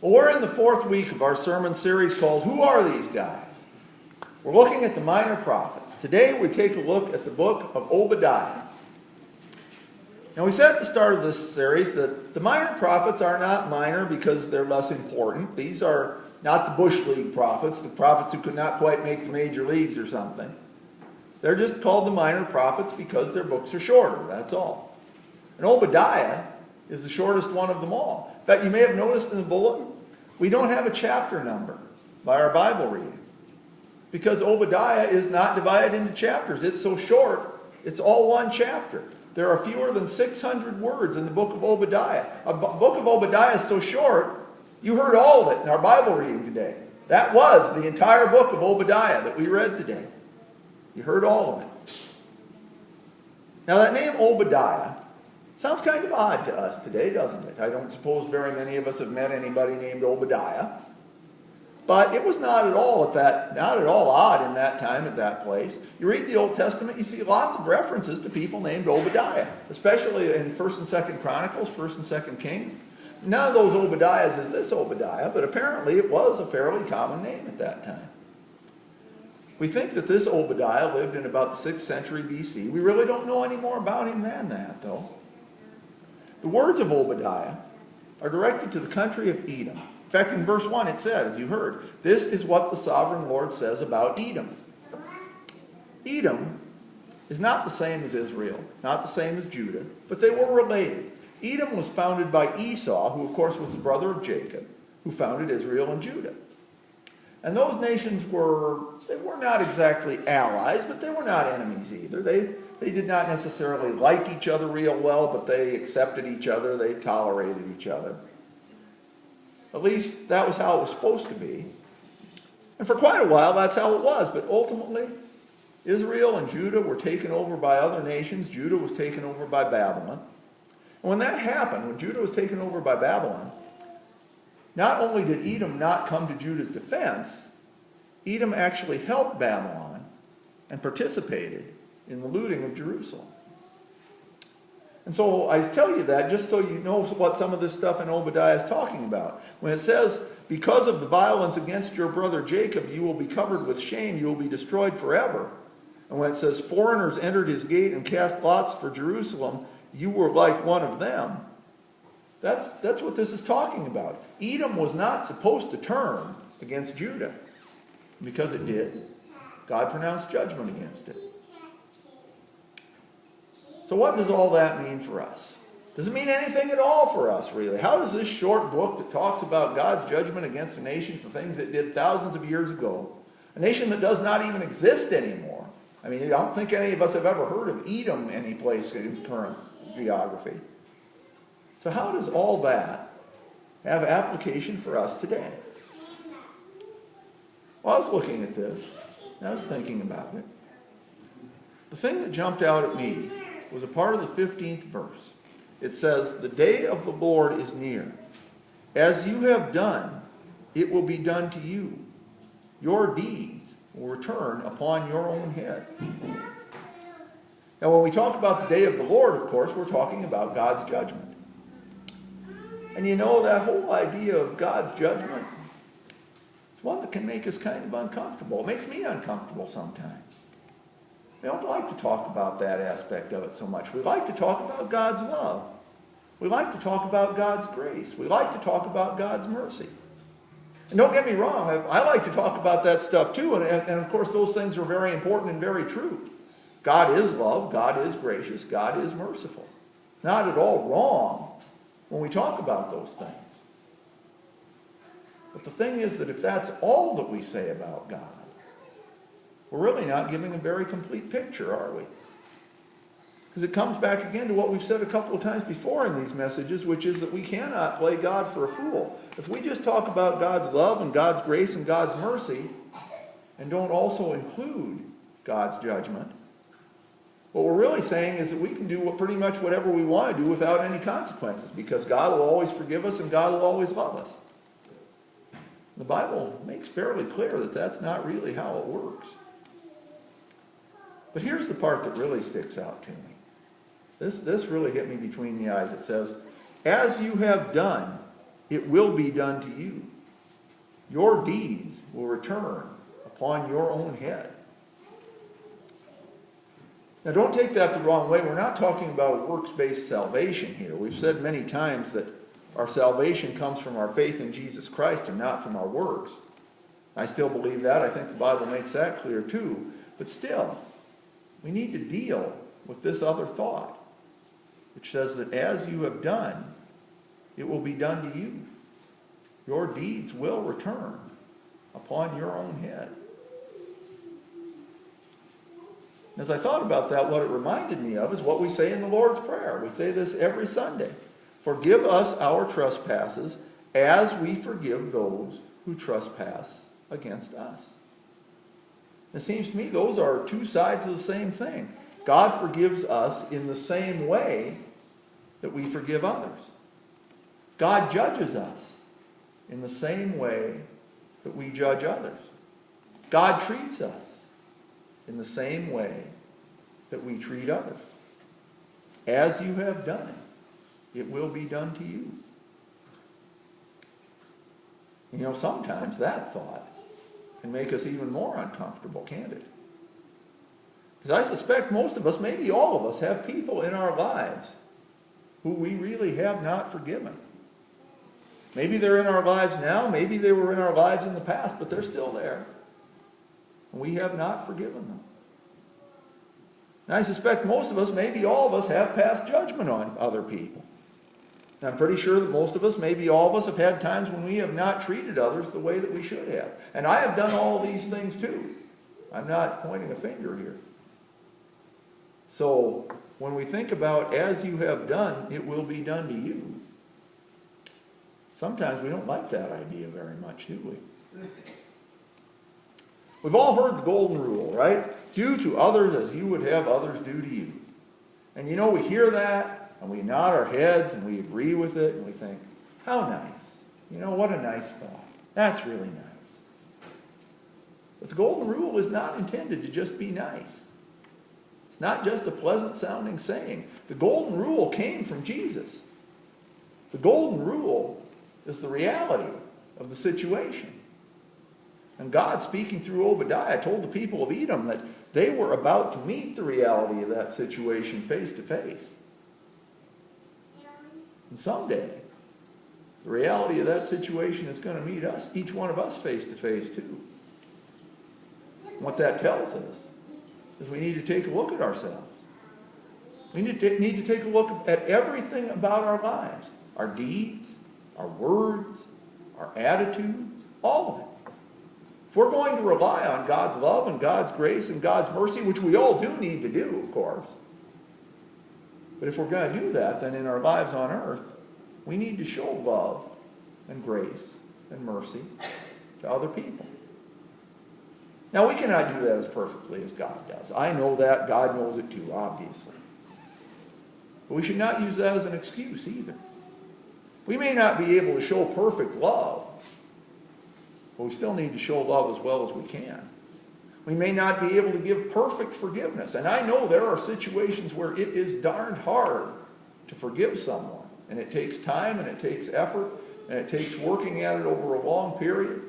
Well, we're in the fourth week of our sermon series called Who Are These Guys? We're looking at the minor prophets. Today we take a look at the book of Obadiah. Now we said at the start of this series that the minor prophets are not minor because they're less important. These are not the Bush League prophets, the prophets who could not quite make the major leagues or something. They're just called the minor prophets because their books are shorter, that's all. And Obadiah is the shortest one of them all. In fact, you may have noticed in the bulletin, we don't have a chapter number by our Bible reading. Because Obadiah is not divided into chapters. It's so short, it's all one chapter. There are fewer than 600 words in the book of Obadiah. A book of Obadiah is so short, you heard all of it in our Bible reading today. That was the entire book of Obadiah that we read today. You heard all of it. Now that name Obadiah sounds kind of odd to us today, doesn't it? I don't suppose very many of us have met anybody named Obadiah. But it was not at all odd in that time, at that place. You read the Old Testament, you see lots of references to people named Obadiah, especially in 1st and 2nd Chronicles, 1st and 2nd Kings. None of those Obadiahs is this Obadiah, but apparently it was a fairly common name at that time. We think that this Obadiah lived in about the 6th century BC. We really don't know any more about him than that, though. The words of Obadiah are directed to the country of Edom. In fact, in verse 1 it said, as you heard, this is what the sovereign Lord says about Edom. Edom is not the same as Israel, not the same as Judah, but they were related. Edom was founded by Esau, who of course was the brother of Jacob, who founded Israel and Judah. And those nations were not exactly allies, but they were not enemies either. They did not necessarily like each other real well, but they accepted each other, they tolerated each other. At least that was how it was supposed to be. And for quite a while that's how it was, but ultimately Israel and Judah were taken over by other nations. Judah was taken over by Babylon. And when that happened, when Judah was taken over by Babylon, not only did Edom not come to Judah's defense, Edom actually helped Babylon and participated in the looting of Jerusalem. And so I tell you that just so you know what some of this stuff in Obadiah is talking about. When it says, because of the violence against your brother Jacob, you will be covered with shame, you will be destroyed forever. And when it says, foreigners entered his gate and cast lots for Jerusalem, you were like one of them. That's what this is talking about. Edom was not supposed to turn against Judah. Because it did, God pronounced judgment against it. So what does all that mean for us? Does it mean anything at all for us, really? How does this short book that talks about God's judgment against a nation for things it did thousands of years ago, a nation that does not even exist anymore? I mean, I don't think any of us have ever heard of Edom any place in current geography. So how does all that have application for us today? Well, I was looking at this, and I was thinking about it. The thing that jumped out at me was a part of the 15th verse. It says, the day of the Lord is near. As you have done, it will be done to you. Your deeds will return upon your own head. Now, when we talk about the day of the Lord, of course, we're talking about God's judgment. And you know, that whole idea of God's judgment, it's one that can make us kind of uncomfortable. It makes me uncomfortable sometimes. We don't like to talk about that aspect of it so much. We like to talk about God's love. We like to talk about God's grace. We like to talk about God's mercy. And don't get me wrong, I like to talk about that stuff too, and of course those things are very important and very true. God is love, God is gracious, God is merciful. Not at all wrong when we talk about those things. But the thing is that if that's all that we say about God, we're really not giving a very complete picture, are we? Because it comes back again to what we've said a couple of times before in these messages, which is that we cannot play God for a fool. If we just talk about God's love and God's grace and God's mercy, and don't also include God's judgment, what we're really saying is that we can do pretty much whatever we want to do without any consequences, because God will always forgive us and God will always love us. The Bible makes fairly clear that that's not really how it works. But here's the part that really sticks out to me. This really hit me between the eyes. It says, as you have done, it will be done to you. Your deeds will return upon your own head. Now, don't take that the wrong way. We're not talking about a works-based salvation here. We've said many times that our salvation comes from our faith in Jesus Christ and not from our works. I still believe that. I think the Bible makes that clear too. But still, we need to deal with this other thought, which says that as you have done, it will be done to you. Your deeds will return upon your own head. As I thought about that, what it reminded me of is what we say in the Lord's Prayer. We say this every Sunday. Forgive us our trespasses as we forgive those who trespass against us. It seems to me those are two sides of the same thing. God forgives us in the same way that we forgive others. God judges us in the same way that we judge others. God treats us in the same way that we treat others. As you have done, it will be done to you. You know, sometimes that thought can make us even more uncomfortable, can't it? Because I suspect most of us, maybe all of us, have people in our lives who we really have not forgiven. Maybe they're in our lives now, maybe they were in our lives in the past, but they're still there. And we have not forgiven them. And I suspect most of us, maybe all of us, have passed judgment on other people. And I'm pretty sure that most of us, maybe all of us, have had times when we have not treated others the way that we should have. And I have done all of these things too. I'm not pointing a finger here. So when we think about as you have done, it will be done to you, sometimes we don't like that idea very much, do we? We've all heard the golden rule, right? Do to others as you would have others do to you. And you know, we hear that, and we nod our heads, and we agree with it, and we think, how nice. You know, what a nice thought. That's really nice. But the golden rule is not intended to just be nice. It's not just a pleasant-sounding saying. The golden rule came from Jesus. The golden rule is the reality of the situation. And God, speaking through Obadiah, told the people of Edom that they were about to meet the reality of that situation face to face. And someday, the reality of that situation is going to meet us, each one of us, face to face too. And what that tells us is we need to take a look at ourselves. We need to take a look at everything about our lives. Our deeds, our words, our attitudes, all of it. If we're going to rely on God's love and God's grace and God's mercy, which we all do need to do, of course, but if we're going to do that, then in our lives on earth, we need to show love and grace and mercy to other people. Now, we cannot do that as perfectly as God does. I know that. God knows it too, obviously. But we should not use that as an excuse either. We may not be able to show perfect love, but we still need to show love as well as we can. We may not be able to give perfect forgiveness. And I know there are situations where it is darned hard to forgive someone. And it takes time, and it takes effort, and it takes working at it over a long period.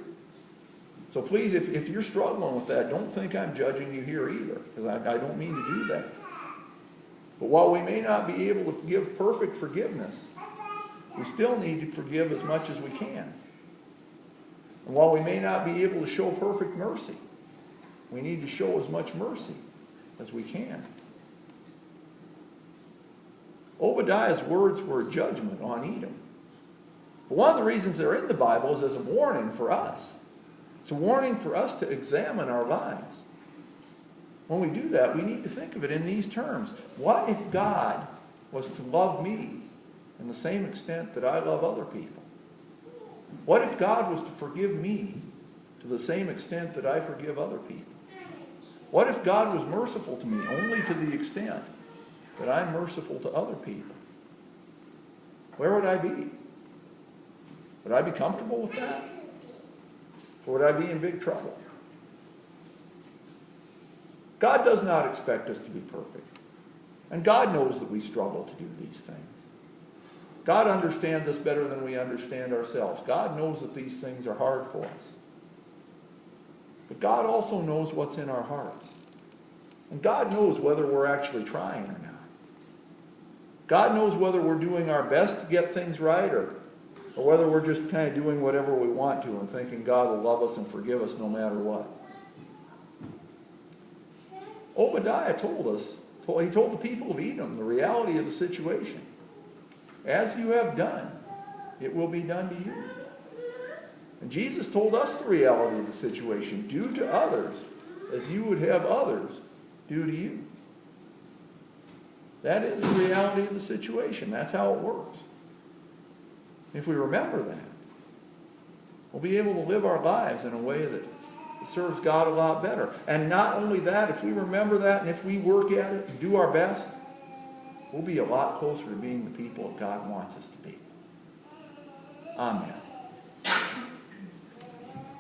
So please, if you're struggling with that, don't think I'm judging you here either, because I don't mean to do that. But while we may not be able to give perfect forgiveness, we still need to forgive as much as we can. And while we may not be able to show perfect mercy, we need to show as much mercy as we can. Obadiah's words were a judgment on Edom. But one of the reasons they're in the Bible is as a warning for us. It's a warning for us to examine our lives. When we do that, we need to think of it in these terms. What if God was to love me in the same extent that I love other people? What if God was to forgive me to the same extent that I forgive other people? What if God was merciful to me only to the extent that I'm merciful to other people? Where would I be? Would I be comfortable with that? Or would I be in big trouble? God does not expect us to be perfect. And God knows that we struggle to do these things. God understands us better than we understand ourselves. God knows that these things are hard for us. But God also knows what's in our hearts. And God knows whether we're actually trying or not. God knows whether we're doing our best to get things right or whether we're just kind of doing whatever we want to and thinking God will love us and forgive us no matter what. Obadiah he told the people of Edom the reality of the situation. As you have done, it will be done to you. And Jesus told us the reality of the situation. Do to others as you would have others do to you. That is the reality of the situation. That's how it works. If we remember that, we'll be able to live our lives in a way that serves God a lot better. And not only that, if we remember that and if we work at it and do our best, we'll be a lot closer to being the people that God wants us to be. Amen.